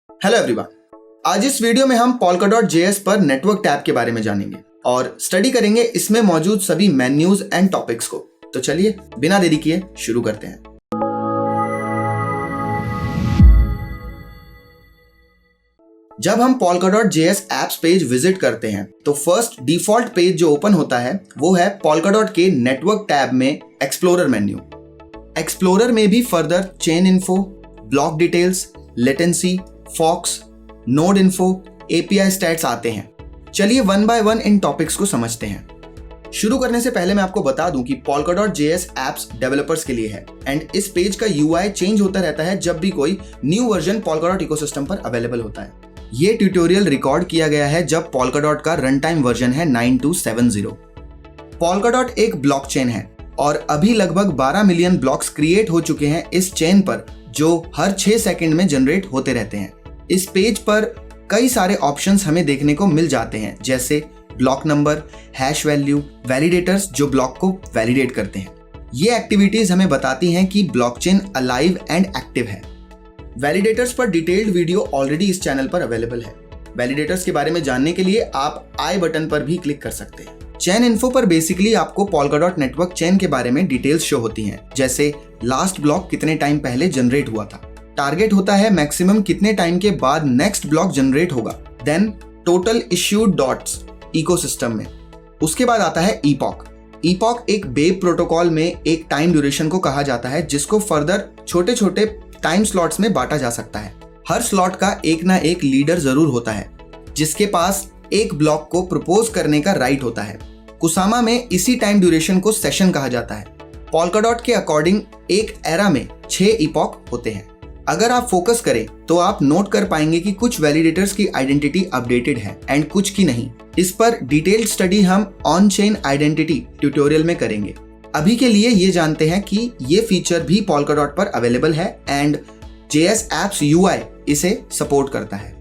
Hello everyone, आज इस video में हम polka.js पर नेटवर्क टैब के बारे में जानेंगे और स्टडी करेंगे इसमें मौजूद सभी मेन्यूज एंड टॉपिक्स को। तो चलिए बिना देरी किए शुरू करते हैं। जब हम polka.js एप्स पेज विजिट करते हैं तो फर्स्ट डिफॉल्ट पेज जो ओपन होता है वो है polka.js के नेटवर्क टैब में एक्सप्लोरर मेन्यू। एक्सप्लोरर में भी further chain info, block details, latency, forks, node info, API stats आते हैं। चलिए वन बाय वन इन टॉपिक्स को समझते हैं। शुरू करने से पहले मैं आपको बता दूं कि polka.js एप्स डेवलपर्स के लिए है एंड इस पेज का यूआई चेंज होता रहता है जब भी कोई न्यू वर्जन polka.dot इकोसिस्टम पर अवेलेबल होता है। ये ट्यूटोरियल रिकॉर्ड किया गया है जब polka.dot का रन टाइम वर्जन है 9270। polka.dot एक ब्लॉकचेन है और अभी लगभग 12 मिलियन ब्लॉक्स क्रिएट हो चुके हैं इस चेन पर, जो हर 6 सेकंड में जनरेट होते रहते हैं। इस पेज पर कई सारे ऑप्शंस हमें देखने को मिल जाते हैं, जैसे block number, hash value, validators जो ब्लॉक को वैलिडेट करते हैं। ये एक्टिविटीज हमें बताती हैं कि ब्लॉकचेन अलाइव एंड एक्टिव है। वैलिडेटर्स पर डिटेल्ड वीडियो ऑलरेडी इस चैनल पर अवेलेबल है। वैलिडेटर्स के बारे में जानने के लिए आप आई बटन पर भी क्लिक कर सकते हैं। चेन इन्फो पर बेसिकली आपको polka.dot नेटवर्क चेन के बारे में डिटेल्स शो होती हैं, जैसे लास्ट ब्लॉक कितने टाइम पहले जनरेट हुआ था, टारगेट होता है मैक्सिमम कितने टाइम के बाद नेक्स्ट ब्लॉक जनरेट होगा, then total issued dots ecosystem में। उसके बाद आता है ईपॉक। ईपॉक एक वेब प्रोटोकॉल में एक टाइम ड्यूरेशन को कहा जाता है, जिसको फर्दर छोटे छोटे टाइम स्लॉट्स में बांटा जा सकता है। हर स्लॉट का एक ना एक लीडर जरूर होता है जिसके पास एक ब्लॉक को प्रपोज करने का राइट होता है। कुसामा में इसी टाइम ड्यूरेशन को सेशन कहा जाता है। polka.dot के अकॉर्डिंग एक एरा में 6 ईपॉक होते हैं। अगर आप फोकस करें तो आप नोट कर पाएंगे कि कुछ वैलिडेटर्स की आइडेंटिटी अपडेटेड है एंड कुछ की नहीं। इस पर डिटेल्ड स्टडी हम ऑन चेन आइडेंटिटी ट्यूटोरियल में करेंगे। अभी के लिए ये जानते हैं कि ये फीचर भी polka.dot पर अवेलेबल है एंड JS एप्स UI इसे सपोर्ट करता है।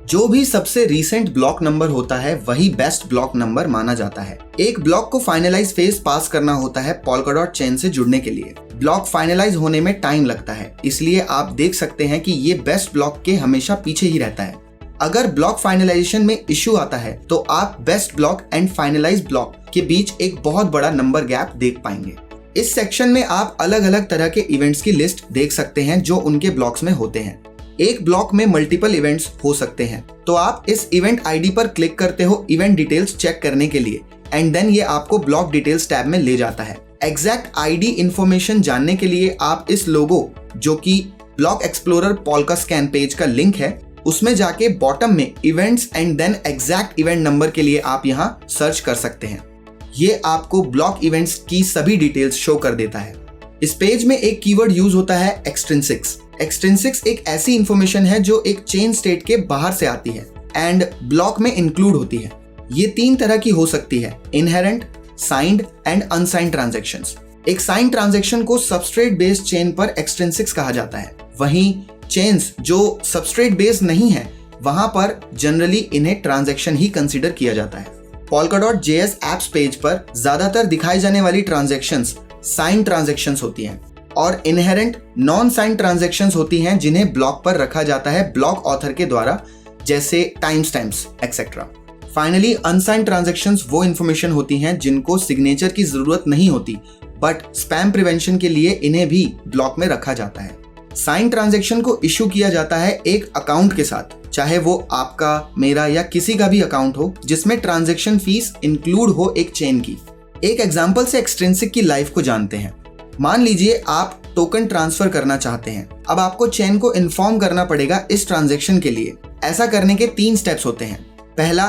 जो भी सबसे रीसेंट ब्लॉक नंबर होता है वही बेस्ट ब्लॉक नंबर माना जाता है। एक ब्लॉक को फाइनलाइज फेज पास करना होता है polka.dot चेन से जुड़ने के लिए। ब्लॉक फाइनलाइज होने में टाइम लगता है, इसलिए आप देख सकते हैं कि ये बेस्ट ब्लॉक के हमेशा पीछे ही रहता है। अगर ब्लॉक फाइनलाइजेशन में इश्यू आता है तो आप best block and finalize block के बीच एक बहुत बड़ा नंबर गैप देख पाएंगे। इस सेक्शन में आप अलग अलग तरह के इवेंट्स की लिस्ट देख सकते हैं जो उनके ब्लॉक्स में होते हैं। एक ब्लॉक में मल्टीपल इवेंट्स हो सकते हैं, तो आप इस इवेंट आईडी पर क्लिक करते हो इवेंट डिटेल्स चेक करने के लिए एंड देन ये आपको ब्लॉक डिटेल्स टैब में ले जाता है। एग्जैक्ट आईडी इंफॉर्मेशन जानने के लिए आप इस लोगो, जो कि block explorer Polkascan page का लिंक है, उसमें जाके बॉटम में events and then exact event number के लिए आप यहाँ सर्च कर सकते हैं। ये आपको ब्लॉक इवेंट्स की सभी डिटेल्स शो कर देता है। इस पेज में एक कीवर्ड यूज होता है एक्सट्रिंसिक्स। एक्सट्रिंसिक्स एक ऐसी इंफॉर्मेशन है जो एक चेन स्टेट के बाहर से आती है एंड ब्लॉक में इंक्लूड होती है। ये 3 तरह की हो सकती है, inherent, signed and unsigned transactions. एक साइंड ट्रांजैक्शन को सबस्ट्रेट बेस्ड चेन पर एक्सट्रिंसिक्स कहा जाता है, वहीं चेन्स जो सबस्ट्रेट बेस्ड नहीं है वहां पर जनरली इन्हें ट्रांजैक्शन ही कंसीडर किया जाता है। polka.js एप्स पेज पर ज्यादातर दिखाई जाने वाली ट्रांजैक्शंस साइंड ट्रांजैक्शंस होती हैं और इनहेरेंट नॉन साइंड ट्रांजैक्शंस होती हैं जिन्हें ब्लॉक पर रखा जाता है ब्लॉक ऑथर के द्वारा, जैसे time stamps etcetera. Finally unsigned transactions वो इन्फॉर्मेशन होती हैं जिनको सिग्नेचर की जरूरत नहीं होती, बट स्पैम प्रिवेंशन के लिए इन्हें भी ब्लॉक में रखा जाता है। साइंड ट्रांजैक्शन को इशू किया जाता है एक अकाउंट के साथ, चाहे वो आपका, मेरा या किसी का भी अकाउंट हो जिसमें ट्रांजैक्शन फीस इंक्लूड हो एक चेन की। एक एग्जांपल से एक्सट्रिंसिक की लाइफ को जानते हैं। मान लीजिए आप टोकन ट्रांसफर करना चाहते हैं। अब आपको चेन को इन्फॉर्म करना पड़ेगा इस ट्रांजैक्शन के लिए। ऐसा करने के 3 स्टेप्स होते हैं। पहला,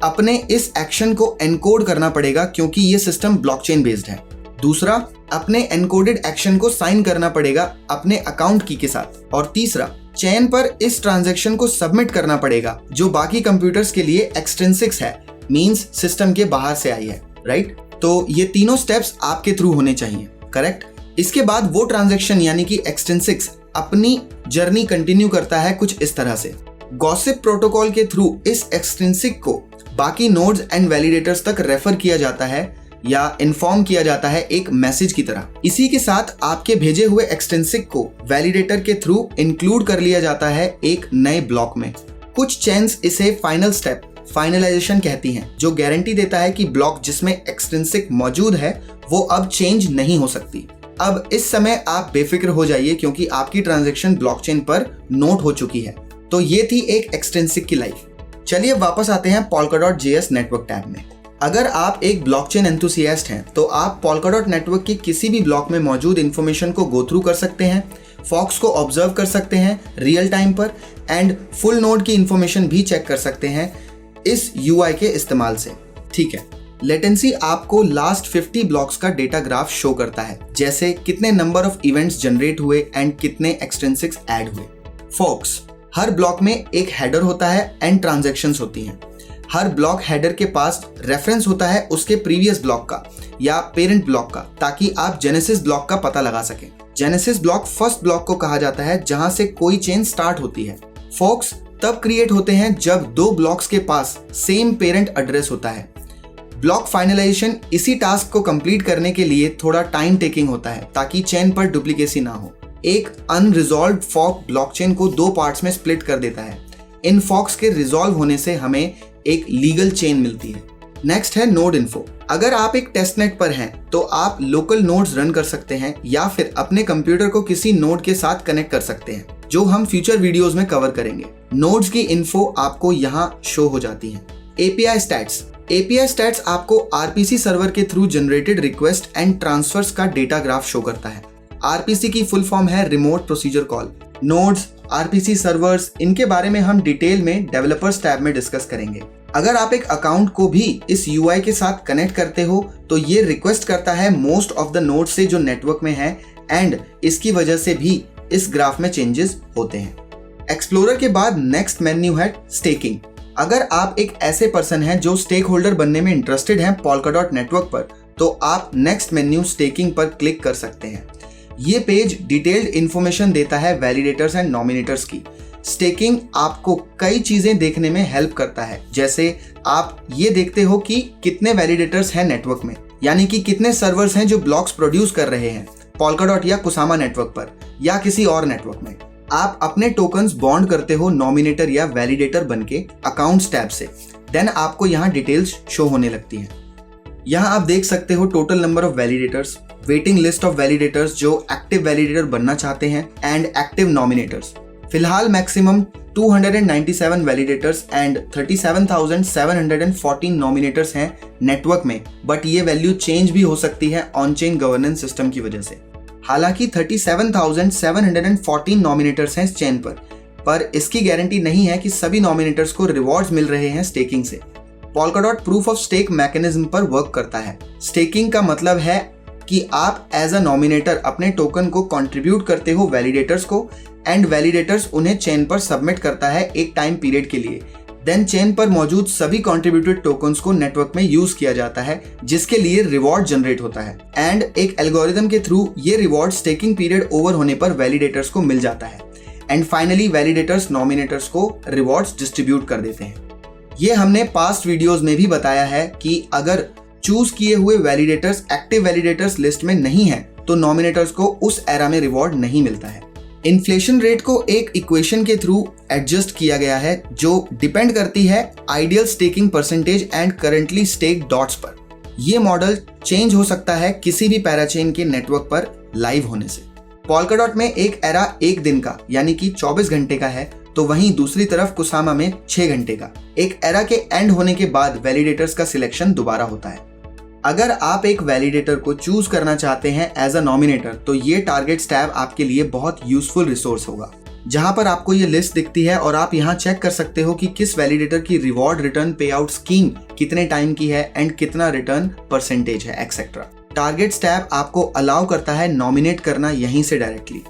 अपने इस एक्शन को एनकोड करना पड़ेगा क्योंकि ये सिस्टम ब्लॉकचेन बेस्ड है। दूसरा, अपने एनकोडेड एक्शन को साइन करना पड़ेगा अपने अकाउंट की के साथ। और तीसरा, चेन पर इस ट्रांजैक्शन को सबमिट करना पड़ेगा जो बाकी कंप्यूटर्स के लिए एक्सट्रिंसिक्स है, मींस सिस्टम के बाहर से आई है, राइट? तो ये तीनों स्टेप्स आपके थ्रू होने चाहिए, करेक्ट? इसके बाद वो ट्रांजैक्शन यानी कि एक्सट्रिंसिक्स अपनी जर्नी कंटिन्यू करता है कुछ इस तरह से। गॉसिप प्रोटोकॉल के थ्रू इस एक्सट्रिंसिक को बाकी नोड्स एंड वैलिडेटर्स तक रेफर किया जाता है या इन्फॉर्म किया जाता है एक मैसेज की तरह। इसी के साथ आपके भेजे हुए एक्सट्रिंसिक को वैलिडेटर के थ्रू इंक्लूड कर लिया जाता है एक नए ब्लॉक में। कुछ चेन्स इसे फाइनल स्टेप फाइनलाइजेशन कहती हैं, जो गारंटी देता है कि ब्लॉक जिसमें एक्सट्रिंसिक मौजूद है वो अब चेंज नहीं हो सकती। अब इस समय आप बेफिक्र हो जाइए क्योंकि आपकी ट्रांजैक्शन ब्लॉकचेन पर नोट हो चुकी है। तो ये थी एक एक्सट्रिंसिक की लाइफ। चलिए वापस आते हैं Polkadot.js नेटवर्क टैब में। अगर आप एक ब्लॉकचेन एंथुसियास्ट हैं तो आप Polkadot नेटवर्क के किसी भी ब्लॉक में मौजूद इंफॉर्मेशन को गो थ्रू कर सकते हैं, फॉक्स को ऑब्जर्व कर सकते हैं रियल टाइम पर एंड फुल नोड की इंफॉर्मेशन भी चेक कर सकते हैं इस UI के इस्तेमाल से। ठीक है, लेटेंसी आपको लास्ट 50 ब्लॉक्स का डेटा ग्राफ शो करता है, जैसे कितने नंबर ऑफ इवेंट्स जनरेट हुए एंड कितने एक्सट्रिंसिक्स ऐड हुए। फॉक्स, हर ब्लॉक में एक हेडर होता है एंड ट्रांजैक्शंस होती हैं। हर ब्लॉक हेडर के पास रेफरेंस होता है उसके प्रीवियस ब्लॉक का या पेरेंट ब्लॉक का, ताकि आप जेनेसिस ब्लॉक का पता लगा सकें। जेनेसिस ब्लॉक फर्स्ट ब्लॉक को कहा जाता है जहां से कोई चेन स्टार्ट होती है। फॉक्स तब क्रिएट होते हैं जब दो ब्लॉक्स के पास सेम पेरेंट एड्रेस होता है। ब्लॉक फाइनलाइजेशन इसी टास्क को कंप्लीट करने के लिए थोड़ा टाइम टेकिंग होता है ताकि चेन पर डुप्लीकेसी ना हो। एक अनरिजॉल्व्ड फॉर्क ब्लॉकचेन को दो पार्ट्स में स्प्लिट कर देता है। इन फॉक्स के रिजॉल्व होने से हमें एक लीगल चेन मिलती है। नेक्स्ट है नोड इन्फो। अगर आप एक टेस्टनेट पर हैं तो आप लोकल नोड्स रन कर सकते हैं या फिर अपने कंप्यूटर को किसी नोड के साथ कनेक्ट कर सकते हैं, जो हम फ्यूचर वीडियोस में कवर करेंगे। नोड्स की इन्फो आपको यहाँ शो हो जाती है। API stats. एपीआई स्टैट्स आपको आरपीसी सर्वर के through generated request and transverse का डेटा ग्राफ शो करता है। आरपीसी की फुल फॉर्म है remote procedure call. Nodes, RPC servers, इनके बारे में हम डिटेल में डेवलपर्स टैब में डिस्कस करेंगे। अगर आप एक अकाउंट को भी इस यूआई के साथ कनेक्ट करते हो तो ये रिक्वेस्ट करता है मोस्ट ऑफ द नोड्स से जो नेटवर्क में है एंड इसकी वजह से भी इस ग्राफ में चेंजेस होते हैं। एक्सप्लोरर के बाद नेक्स्ट मेन्यू है स्टेकिंग। अगर आप एक ऐसे पर्सन हैं जो स्टेक होल्डर बनने में इंटरेस्टेड हैं Polkadot नेटवर्क पर, तो आप नेक्स्ट मेन्यू स्टेकिंग पर क्लिक कर सकते हैं। ये पेज डिटेल्ड इंफॉर्मेशन देता है वैलिडेटर्स एंड नॉमिनेटर्स की। स्टेकिंग आपको कई चीजें देखने में हेल्प करता है, जैसे आप ये देखते हो कि कितने वैलिडेटर्स हैं नेटवर्क में, यानी कि कितने सर्वर्स हैं जो ब्लॉक्स प्रोड्यूस कर रहे हैं Polkadot या कुसामा नेटवर्क पर या किसी और नेटवर्क में। आप अपने टोकन्स बॉन्ड करते हो नॉमिनेटर या वैलिडेटर बनके अकाउंट्स टैब से, देन आपको यहाँ डिटेल्स शो होने लगती हैं। यहाँ आप देख सकते हो total number of validators, waiting list of validators जो एक्टिव वैलिडेटर बनना चाहते हैं एंड एक्टिव नॉमिनेटर्स। फिलहाल मैक्सिमम 297 वैलिडेटर्स एंड 37,714 नॉमिनेटर्स हैं नेटवर्क में, बट ये वैल्यू चेंज भी हो सकती है ऑन चेन गवर्नेंस सिस्टम की वजह से। हालांकि 37,714 नॉमिनेटर्स हैं इस चेन पर इसकी गारंटी नहीं है कि सभी नॉमिनेटर्स को रिवॉर्ड्स मिल रहे हैं स्टेकिंग से। Polkadot proof of stake mechanism पर वर्क करता है। स्टेकिंग का मतलब है कि आप एज अ नॉमिनेटर अपने टोकन को कंट्रीब्यूट करते हो वैलिडेटर्स को एंड वैलिडेटर्स उन्हें चेन पर सबमिट करता है एक टाइम पीरियड के लिए। देन चेन पर मौजूद सभी कंट्रीब्यूटेड टोकन्स को नेटवर्क में यूज किया जाता है, जिसके लिए रिवॉर्ड जनरेट होता है एंड एक एल्गोरिथम के थ्रू ये रिवॉर्ड स्टेकिंग पीरियड ओवर होने पर वैलिडेटर्स को मिल जाता है एंड फाइनली वैलिडेटर्स नॉमिनेटर्स को रिवॉर्ड्स डिस्ट्रीब्यूट कर देते हैं। ये हमने पास्ट वीडियोस में भी बताया है कि अगर चूज किए हुए वैलिडेटर्स एक्टिव वैलिडेटर्स लिस्ट में नहीं है तो नॉमिनेटर्स को उस एरा में रिवॉर्ड नहीं मिलता है। इन्फ्लेशन रेट को एक इक्वेशन के थ्रू एडजस्ट किया गया है जो डिपेंड करती है ideal staking percentage and currently stake dots पर। यह मॉडल चेंज हो सकता है किसी भी पैराचेन के नेटवर्क पर लाइव होने से। Polkadot में एक एरा एक दिन का यानी कि 24 घंटे का है, तो वहीं दूसरी तरफ कुसामा में 6 घंटे का। एक एरा के एंड होने के बाद वैलिडेटर्स का सिलेक्शन दोबारा होता है। अगर आप एक वैलिडेटर को चूज करना चाहते हैं एज अ नॉमिनेटर तो ये टारगेट्स टैब आपके लिए बहुत यूजफुल रिसोर्स होगा, जहां पर आपको ये लिस्ट दिखती है और आप यहां चेक कर सकते हो कि किस वैलिडेटर की रिवॉर्ड रिटर्न पे आउट स्कीम कितने टाइम की है एंड कितना रिटर्न परसेंटेज है एक्सेट्रा। टारगेट्स टैब आपको अलाउ करता है नॉमिनेट करना यहीं से डायरेक्टली।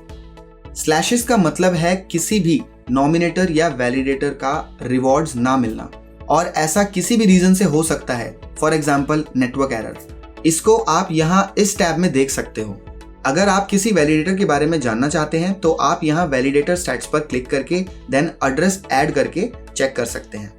स्लैशेस का मतलब है किसी भी नॉमिनेटर या वैलिडेटर का रिवॉर्ड्स ना मिलना, और ऐसा किसी भी रीजन से हो सकता है, फॉर एग्जाम्पल नेटवर्क एरर। इसको आप यहाँ इस टैब में देख सकते हो। अगर आप किसी वैलिडेटर के बारे में जानना चाहते हैं तो आप यहाँ वैलिडेटर स्टैट्स पर क्लिक करके देन एड्रेस ऐड करके चेक कर सकते हैं।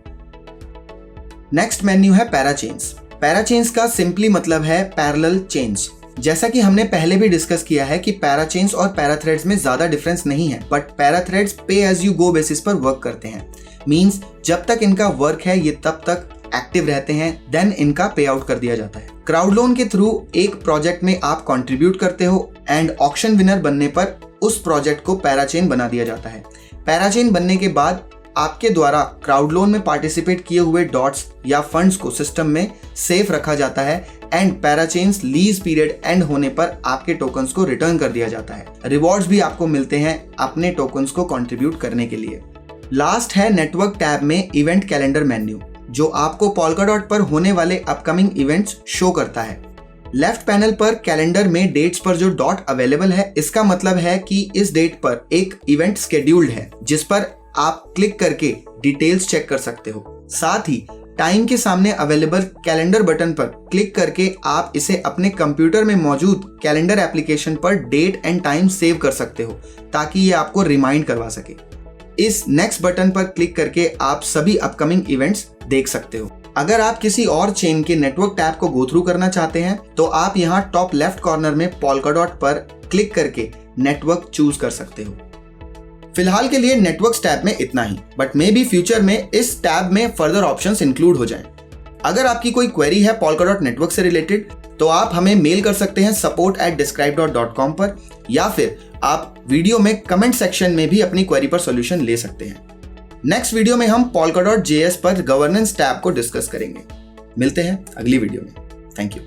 नेक्स्ट मेन्यू है पैराचेन्स। पैराचेन्स का सिंपली मतलब है पैरेलल चेन्स। जैसा कि हमने पहले भी डिस्कस किया है कि पैराचेन्स और पैराथ्रेड्स में ज्यादा डिफरेंस नहीं है, बट पैराथ्रेड्स पे एज यू गो बेसिस पर वर्क करते हैं। मींस जब तक इनका वर्क है ये तब तक एक्टिव रहते हैं, देन इनका पे आउट कर दिया जाता है। क्राउड लोन के थ्रू एक प्रोजेक्ट में आप कंट्रीब्यूट करते हो एंड ऑक्शन विनर बनने पर उस प्रोजेक्ट को पैराचेन बना दिया जाता है। पैराचेन बनने के बाद आपके द्वारा क्राउड लोन में पार्टिसिपेट किए हुए डॉट्स या फंड्स को सिस्टम में सेफ रखा जाता है एंड पैराचेन्स लीज पीरियड एंड होने पर आपके टोकन्स को रिटर्न कर दिया जाता है। रिवॉर्ड्स भी आपको मिलते हैं अपने टोकन्स को कंट्रीब्यूट करने के लिए। लास्ट है नेटवर्क टैब में इवेंट कैलेंडर मेन्यू, जो आपको पोल्काडॉट पर होने वाले अपकमिंग इवेंट्स शो करता है। लेफ्ट पैनल पर कैलेंडर में डेट्स पर जो डॉट अवेलेबल है, इसका मतलब है कि इस डेट पर एक इवेंट शेड्यूल्ड है जिस पर आप क्लिक करके डिटेल्स चेक कर सकते हो। साथ ही टाइम के सामने अवेलेबल कैलेंडर बटन पर क्लिक करके आप इसे अपने कंप्यूटर में मौजूद कैलेंडर एप्लीकेशन पर डेट एंड टाइम सेव कर सकते हो ताकि ये आपको रिमाइंड करवा सके। इस नेक्स्ट बटन पर क्लिक करके आप सभी अपकमिंग इवेंट्स देख सकते हो। अगर आप किसी और चेन के नेटवर्क टैब को गो थ्रू करना चाहते हैं तो आप यहाँ टॉप लेफ्ट कॉर्नर में पोल्काडॉट पर क्लिक करके नेटवर्क चूज कर सकते हो। फिलहाल के लिए नेटवर्क्स टैब में इतना ही, बट मे बी फ्यूचर में इस टैब में फर्दर ऑप्शंस इंक्लूड हो जाएं। अगर आपकी कोई क्वेरी है पोल्काडॉट नेटवर्क से रिलेटेड तो आप हमें मेल कर सकते हैं support@describe.com पर, या फिर आप वीडियो में कमेंट सेक्शन में भी अपनी क्वेरी पर सॉल्यूशन ले सकते हैं। नेक्स्ट वीडियो में हम Polkadot JS पर गवर्नेंस टैब को डिस्कस करेंगे। मिलते हैं अगली वीडियो में। Thank you.